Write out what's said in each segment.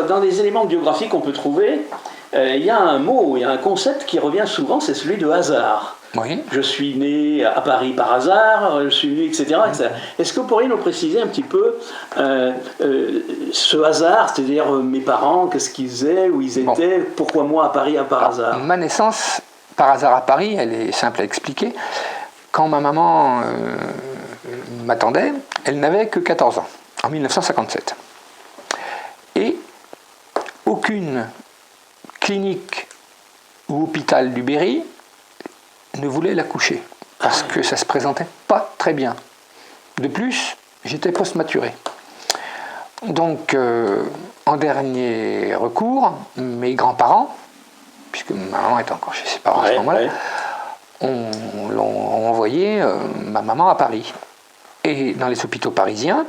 dans les éléments biographiques qu'on peut trouver, il y a un mot, il y a un concept qui revient souvent, c'est celui de hasard. Oui. Je suis né à Paris par hasard, je suis né, etc. etc. Est-ce que vous pourriez nous préciser un petit peu ce hasard, c'est-à-dire mes parents, qu'est-ce qu'ils faisaient, où ils étaient, pourquoi moi à Paris par hasard? Ma naissance par hasard à Paris, elle est simple à expliquer. Quand ma maman m'attendait, elle n'avait que 14 ans, en 1957. Et aucune clinique ou hôpital du Berry ne voulait la coucher, parce que ça se présentait pas très bien. De plus, j'étais post-maturé. Donc, en dernier recours, mes grands-parents, puisque ma maman était encore chez ses parents à ce moment-là, ont envoyé ma maman à Paris. Et dans les hôpitaux parisiens,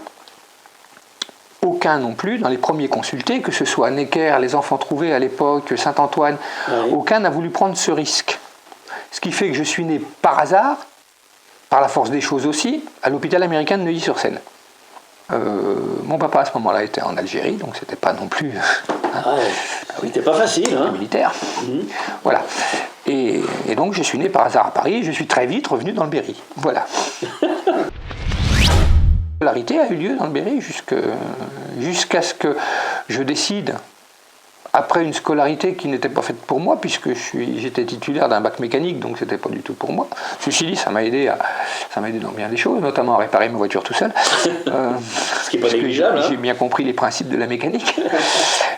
aucun non plus, dans les premiers consultés, que ce soit Necker, les enfants trouvés à l'époque, Saint-Antoine, aucun n'a voulu prendre ce risque. Ce qui fait que je suis né par hasard, par la force des choses aussi, à l'hôpital américain de Neuilly-sur-Seine. Mon papa à ce moment-là était en Algérie, donc c'était pas non plus c'était pas facile, hein. Militaire. Voilà. Et donc je suis né par hasard à Paris et je suis très vite revenu dans le Berry. Voilà. La scolarité a eu lieu dans le Berry jusqu'à ce que je décide, après une scolarité qui n'était pas faite pour moi, puisque j'étais titulaire d'un bac mécanique, donc c'était pas du tout pour moi. Ceci dit, ça m'a aidé dans bien des choses, notamment à réparer ma voiture tout seul. Ce qui n'est pas négligeable. J'ai bien compris les principes de la mécanique.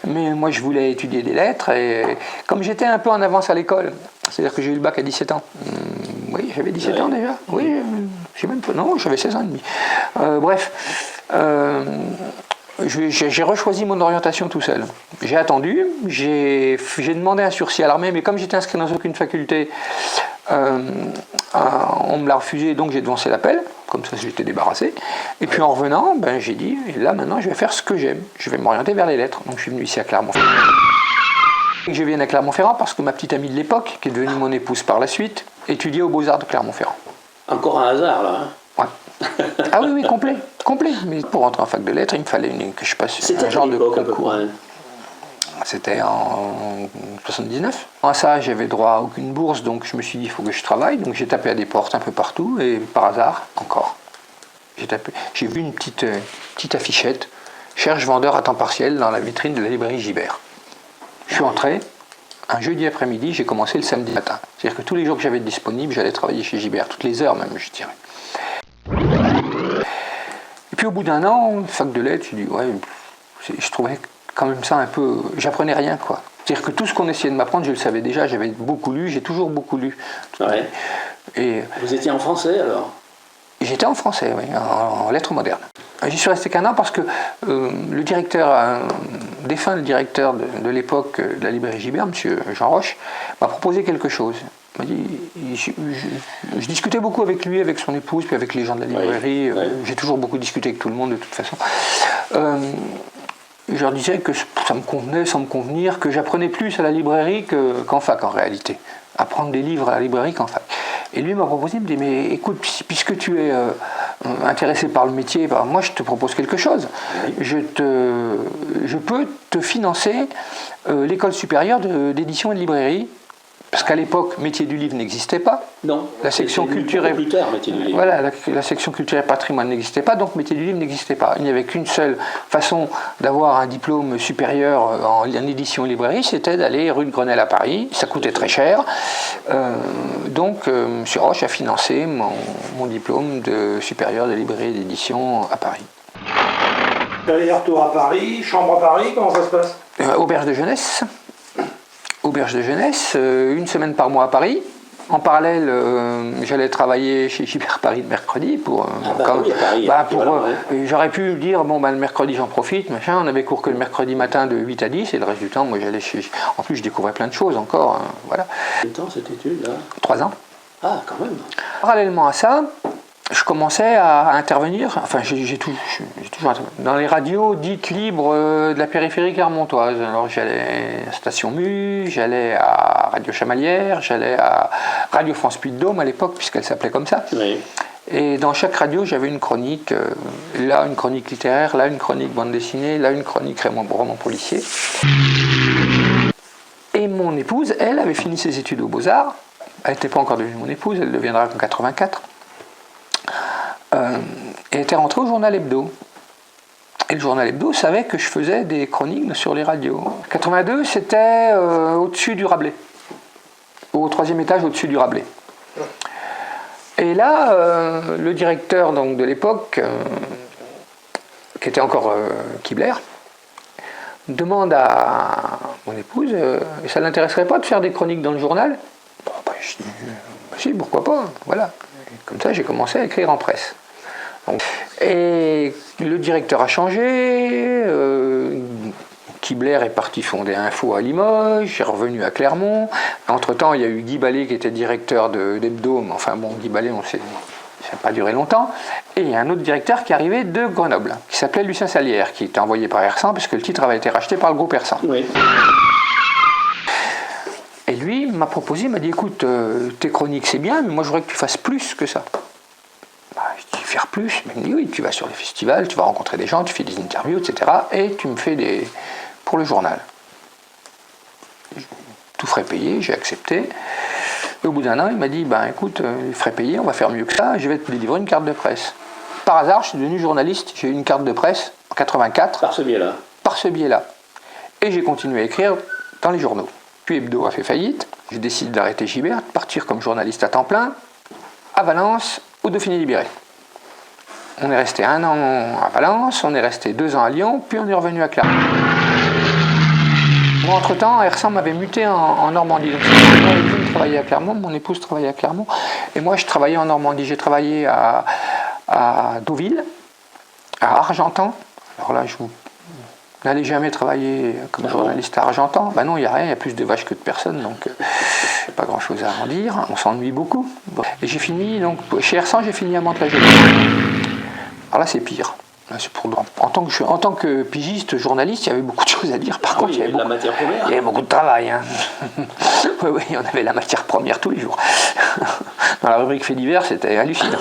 Mais moi, je voulais étudier des lettres, et comme j'étais un peu en avance à l'école, c'est-à-dire que j'ai eu le bac à 17 ans. Oui, j'avais 17 ans déjà. Oui, non, j'avais 16 ans et demi. Bref. J'ai rechoisi mon orientation tout seul. J'ai attendu, j'ai demandé un sursis à l'armée, mais comme j'étais inscrit dans aucune faculté, on me l'a refusé, donc j'ai devancé l'appel, comme ça j'étais débarrassé. Et puis en revenant, j'ai dit, et là maintenant je vais faire ce que j'aime, je vais m'orienter vers les lettres. Donc je suis venu ici à Clermont-Ferrand. Je viens à Clermont-Ferrand parce que ma petite amie de l'époque, qui est devenue mon épouse par la suite, étudiait aux Beaux-Arts de Clermont-Ferrand. Encore un hasard là, hein. Ouais. Ah oui, complet. Mais pour rentrer en fac de lettres, il me fallait que je passe un genre de concours. C'était en 79. En ça, j'avais droit à aucune bourse, donc je me suis dit, il faut que je travaille. Donc j'ai tapé à des portes un peu partout, et par hasard, encore. J'ai vu une petite affichette, cherche vendeur à temps partiel dans la vitrine de la librairie Gibert. Je suis entré, un jeudi après-midi, j'ai commencé le samedi matin. C'est-à-dire que tous les jours que j'avais disponible, j'allais travailler chez Gibert, toutes les heures même, je dirais. Et puis au bout d'un an, fac de lettres, je trouvais quand même ça un peu... J'apprenais rien, quoi. C'est-à-dire que tout ce qu'on essayait de m'apprendre, je le savais déjà, j'avais beaucoup lu, j'ai toujours beaucoup lu. Ouais. Et vous étiez en français alors? J'étais en français, oui, en lettres modernes. J'y suis resté qu'un an parce que le directeur, défunt le directeur de l'époque de la librairie Gibert, M. Jean Roche, m'a proposé quelque chose. Il m'a dit, je discutais beaucoup avec lui, avec son épouse, puis avec les gens de la librairie. J'ai toujours beaucoup discuté avec tout le monde de toute façon. Je leur disais que ça me convenait sans me convenir, que j'apprenais plus à la librairie qu'en fac en réalité. Apprendre des livres à la librairie qu'en fac. Et lui m'a proposé, il me dit, mais écoute, puisque tu es intéressé par le métier, moi je te propose quelque chose. Je peux te financer l'école supérieure d'édition et de librairie. Parce qu'à l'époque, métier du livre n'existait pas. Non. La section culture et plus tard, métier du livre. Voilà, la section culture et patrimoine n'existait pas, donc métier du livre n'existait pas. Il n'y avait qu'une seule façon d'avoir un diplôme supérieur en édition et librairie, c'était d'aller rue de Grenelle à Paris. Ça coûtait très cher. Donc, M. Roche a financé mon diplôme de supérieur de librairie et d'édition à Paris. Aller-retour à Paris, chambre à Paris, comment ça se passe? Auberge de jeunesse. Auberge de jeunesse, une semaine par mois à Paris. En parallèle, j'allais travailler chez Gibert Paris le mercredi j'aurais pu dire, le mercredi j'en profite, machin. On avait cours que le mercredi matin de 8 à 10 et le reste du temps, moi j'allais chez... En plus, je découvrais plein de choses encore, voilà. Quel temps cette étude là? 3 ans. Ah, quand même. Parallèlement à ça, je commençais à intervenir, enfin j'ai toujours dans les radios dites libres de la périphérie clermontoise. Alors j'allais à Station Mu, j'allais à Radio Chamalières, j'allais à Radio France Puy-de-Dôme à l'époque, puisqu'elle s'appelait comme ça. Oui. Et dans chaque radio, j'avais une chronique, là une chronique littéraire, là une chronique bande dessinée, là une chronique roman policier. Et mon épouse, elle, avait fini ses études aux Beaux-Arts. Elle n'était pas encore devenue mon épouse, elle deviendra en 84. Et était rentrée au journal Hebdo. Et le journal Hebdo savait que je faisais des chroniques sur les radios. 82, c'était au-dessus du Rabelais. Au 3e étage, au-dessus du Rabelais. Et là, le directeur donc, de l'époque, qui était encore Kibler, demande à mon épouse, ça ne l'intéresserait pas de faire des chroniques dans le journal? Bon, je dis, si, pourquoi pas, voilà. Et comme ça, j'ai commencé à écrire en presse. Donc, et le directeur a changé, Kibler est parti fonder Info à Limoges, est revenu à Clermont. Entre-temps, il y a eu Guy Ballet qui était directeur d'Hebdo, mais enfin bon, Guy Ballet, on sait, ça n'a pas duré longtemps. Et il y a un autre directeur qui est arrivé de Grenoble, qui s'appelait Lucien Salière, qui était envoyé par Ersan, parce que le titre avait été racheté par le groupe Ersan. Oui. Et lui m'a proposé, il m'a dit, écoute, tes chroniques c'est bien, mais moi je voudrais que tu fasses plus que ça. Je dis, faire plus? Il me dit, oui, tu vas sur les festivals, tu vas rencontrer des gens, tu fais des interviews, etc. Et tu me fais pour le journal. Tout frais payé, j'ai accepté. Et au bout d'un an, il m'a dit, écoute, les frais payés, on va faire mieux que ça, je vais te délivrer une carte de presse. Par hasard, je suis devenu journaliste, j'ai eu une carte de presse en 84. Par ce biais-là. Par ce biais-là. Et j'ai continué à écrire dans les journaux. Puis Hebdo a fait faillite, j'ai décidé d'arrêter Gibert, de partir comme journaliste à temps plein, à Valence, au Dauphiné libéré. On est resté 1 an à Valence, on est resté 2 ans à Lyon, puis on est revenu à Clermont. Moi, entre-temps, Ersan m'avait muté en Normandie. Donc, je travaillais à Clermont, mon épouse travaillait à Clermont, et moi, je travaillais en Normandie. J'ai travaillé à Deauville, à Argentan. Alors là, je n'allais jamais travailler comme journaliste à Argentan. Ben non, il n'y a rien, il y a plus de vaches que de personnes, donc pas grand-chose à en dire. On s'ennuie beaucoup. Et j'ai fini, donc, chez Ersan, j'ai fini à Mantes-la-Jolie. Alors là, c'est pire. Là, c'est en tant que pigiste, journaliste, il y avait beaucoup de choses à dire. Par contre, il y avait de la matière première. Il y avait beaucoup de travail. Hein. Oui, on avait la matière première tous les jours. Dans la rubrique Faits divers, c'était hallucinant.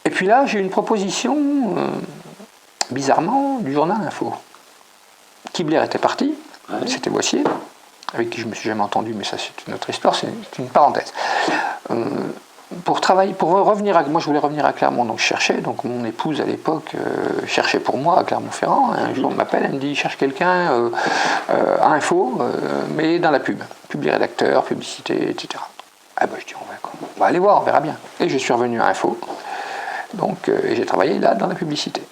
Et puis là, j'ai eu une proposition, bizarrement, du journal Info. Kibler était parti, c'était Boissier, avec qui je ne me suis jamais entendu, mais ça c'est une autre histoire, c'est une parenthèse. Pour revenir moi je voulais revenir à Clermont, donc je cherchais, donc mon épouse à l'époque cherchait pour moi à Clermont-Ferrand. Un jour elle m'appelle, elle me dit, cherche quelqu'un à Info, mais dans la pub, rédacteur, publicité, etc. Ah ben je dis, on va aller voir, on verra bien. Et je suis revenu à Info, donc et j'ai travaillé là dans la publicité.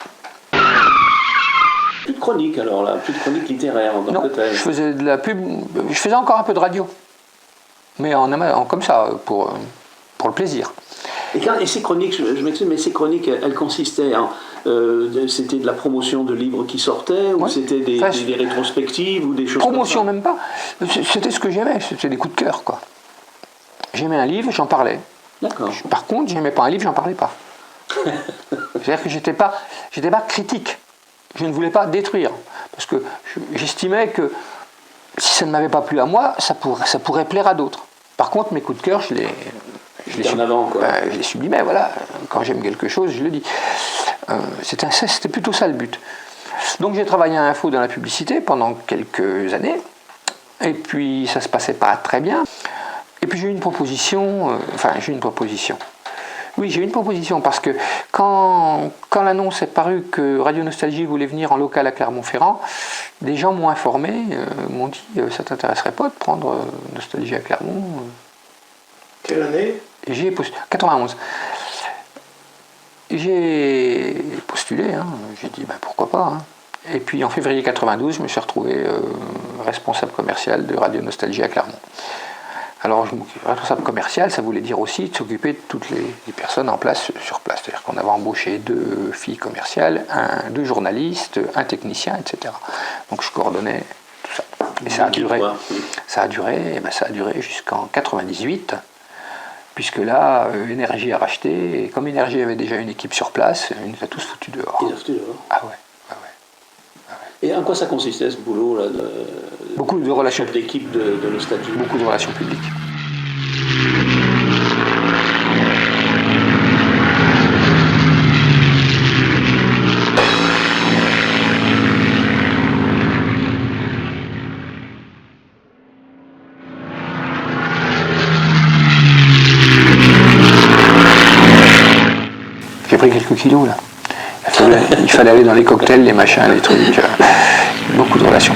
Plus de chronique alors là, plus de chronique littéraire en tant que tel. Je faisais de la pub, je faisais encore un peu de radio, mais comme ça, pour le plaisir. Et ces chroniques, je m'excuse, mais ces chroniques, elles consistaient en... c'était de la promotion de livres qui sortaient, ou c'était des rétrospectives, ou des choses promotion comme ça? Même pas. C'était ce que j'aimais, c'était des coups de cœur, quoi. J'aimais un livre, j'en parlais. D'accord. Par contre, j'aimais pas un livre, j'en parlais pas. C'est-à-dire que j'étais pas critique. Je ne voulais pas détruire. Parce que j'estimais que si ça ne m'avait pas plu à moi, ça pourrait plaire à d'autres. Par contre, mes coups de cœur, je les sublimais, voilà. Quand j'aime quelque chose, je le dis. C'était plutôt ça le but. Donc j'ai travaillé à Info dans la publicité pendant quelques années, et puis ça se passait pas très bien. Et puis j'ai eu une proposition, Oui, j'ai eu une proposition, parce que quand l'annonce est parue que Radio Nostalgie voulait venir en local à Clermont-Ferrand, des gens m'ont informé, m'ont dit, ça t'intéresserait pas de prendre Nostalgie à Clermont? Quelle année? J'ai postulé, 91. J'ai postulé, j'ai dit pourquoi pas. Et puis en février 92, je me suis retrouvé responsable commercial de Radio Nostalgie à Clermont. Alors, responsable commercial, ça voulait dire aussi de s'occuper de toutes les personnes en place, sur place. C'est-à-dire qu'on avait embauché 2 filles commerciales, 2 journalistes, un technicien, etc. Donc je coordonnais tout ça. Et ça a duré jusqu'en 98. Puisque là, Énergie a racheté, et comme Énergie avait déjà une équipe sur place, ils nous a tous foutus dehors. Ils ont foutus dehors. Ah ouais. Et en quoi ça consistait ce boulot-là Beaucoup de relations d'équipe de Nostalgie? Beaucoup de relations publiques. pris quelques kilos là. Il fallait aller dans les cocktails, les machins, les trucs. Beaucoup de relations.